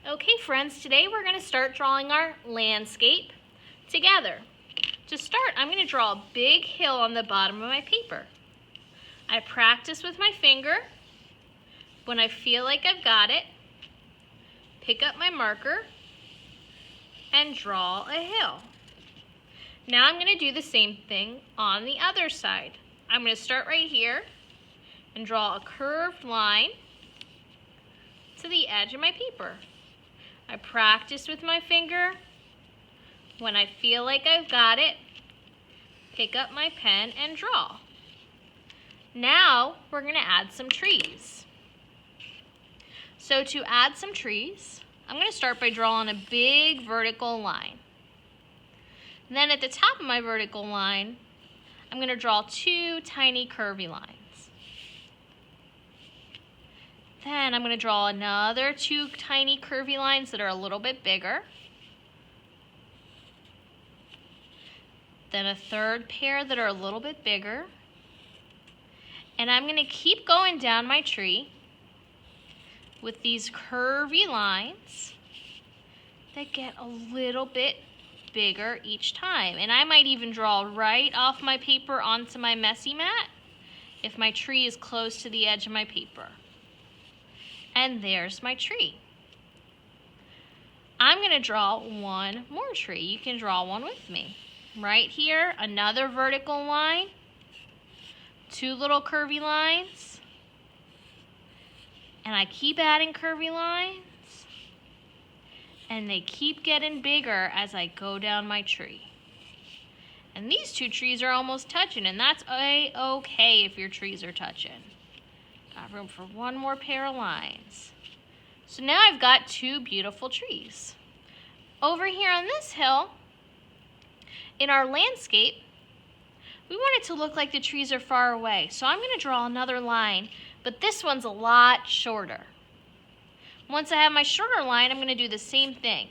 Okay friends, today we're going to start drawing our landscape together. To start, I'm going to draw a big hill on the bottom of my paper. I practice with my finger. When I feel like I've got it, pick up my marker and draw a hill. Now I'm going to do the same thing on the other side. I'm going to start right here and draw a curved line to the edge of my paper. I practice with my finger. When I feel like I've got it, pick up my pen and draw. Now we're going to add some trees. So to add some trees, I'm going to start by drawing a big vertical line. And then at the top of my vertical line, I'm going to draw two tiny curvy lines. Then I'm going to draw another two tiny curvy lines that are a little bit bigger. Then a third pair that are a little bit bigger. And I'm going to keep going down my tree with these curvy lines that get a little bit bigger each time. And I might even draw right off my paper onto my messy mat if my tree is close to the edge of my paper. And there's my tree. I'm going to draw one more tree. You can draw one with me. Right here, another vertical line, two little curvy lines, and I keep adding curvy lines, and they keep getting bigger as I go down my tree. And these two trees are almost touching, and that's okay if your trees are touching. Got room for one more pair of lines. So now I've got two beautiful trees. Over here on this hill, in our landscape, we want it to look like the trees are far away. So I'm going to draw another line, but this one's a lot shorter. Once I have my shorter line, I'm going to do the same thing.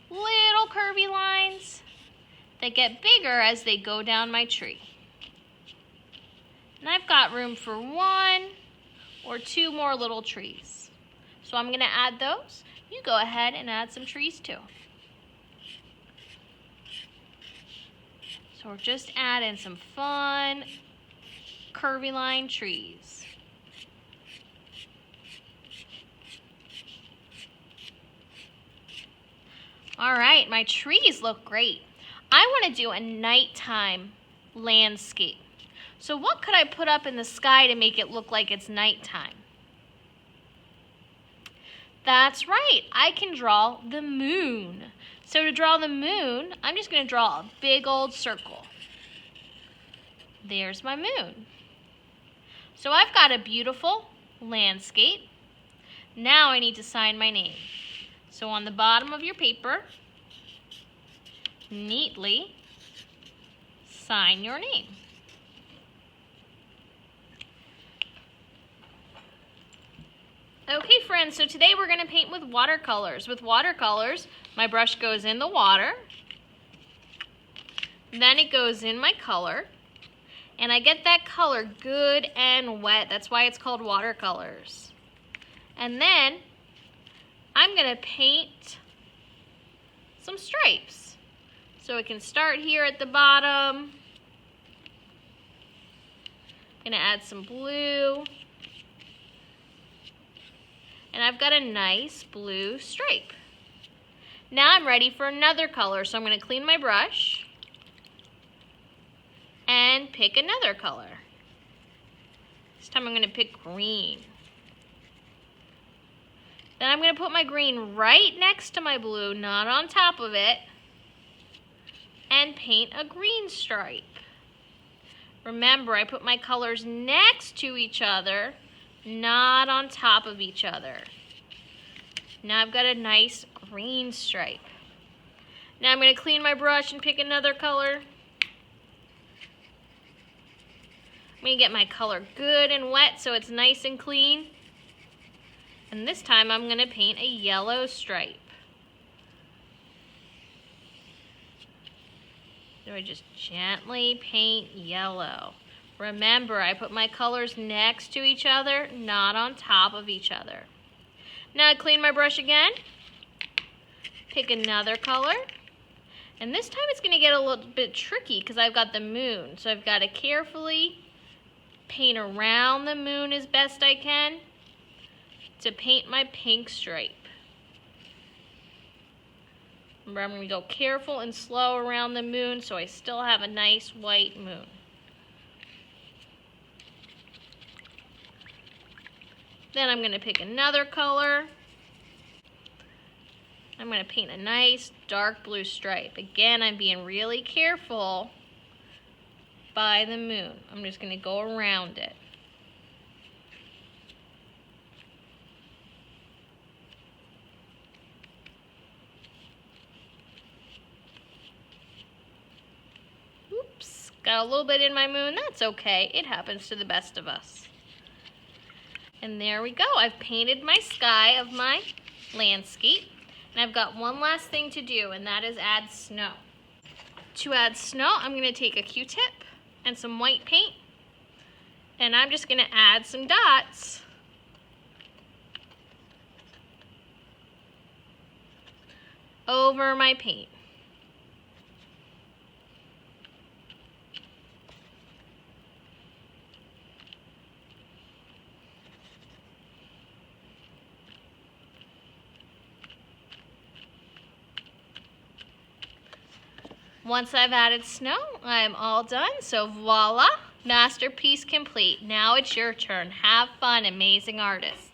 Little curvy lines that get bigger as they go down my tree. And I've got room for one or two more little trees. So I'm going to add those. You go ahead and add some trees too. So we're just adding some fun curvy line trees. All right, my trees look great. I want to do a nighttime landscape. So what could I put up in the sky to make it look like it's nighttime? That's right, I can draw the moon. So to draw the moon, I'm just going to draw a big old circle. There's my moon. So I've got a beautiful landscape. Now I need to sign my name. So on the bottom of your paper, neatly sign your name. Okay friends, so today we're going to paint with watercolors. With watercolors, my brush goes in the water, then it goes in my color, and I get that color good and wet. That's why it's called watercolors. And then I'm going to paint some stripes. So it can start here at the bottom. I'm going to add some blue. And I've got a nice blue stripe. Now I'm ready for another color, so I'm going to clean my brush and pick another color. This time I'm going to pick green. Then I'm going to put my green right next to my blue, not on top of it, and paint a green stripe. Remember, I put my colors next to each other, not on top of each other. Now I've got a nice green stripe. Now I'm going to clean my brush and pick another color. I'm going to get my color good and wet so it's nice and clean. And this time I'm going to paint a yellow stripe. So I just gently paint yellow. Remember, I put my colors next to each other, not on top of each other. Now I clean my brush again. Pick another color. And this time it's going to get a little bit tricky because I've got the moon. So I've got to carefully paint around the moon as best I can to paint my pink stripe. Remember, I'm going to go careful and slow around the moon so I still have a nice white moon. Then I'm going to pick another color. I'm going to paint a nice dark blue stripe. Again, I'm being really careful by the moon. I'm just going to go around it. Oops, got a little bit in my moon. That's okay. It happens to the best of us. And there we go. I've painted my sky of my landscape. And I've got one last thing to do, and that is add snow. To add snow, I'm going to take a Q-tip and some white paint, and I'm just going to add some dots over my paint. Once I've added snow, I'm all done. So voila, masterpiece complete. Now it's your turn. Have fun, amazing artist.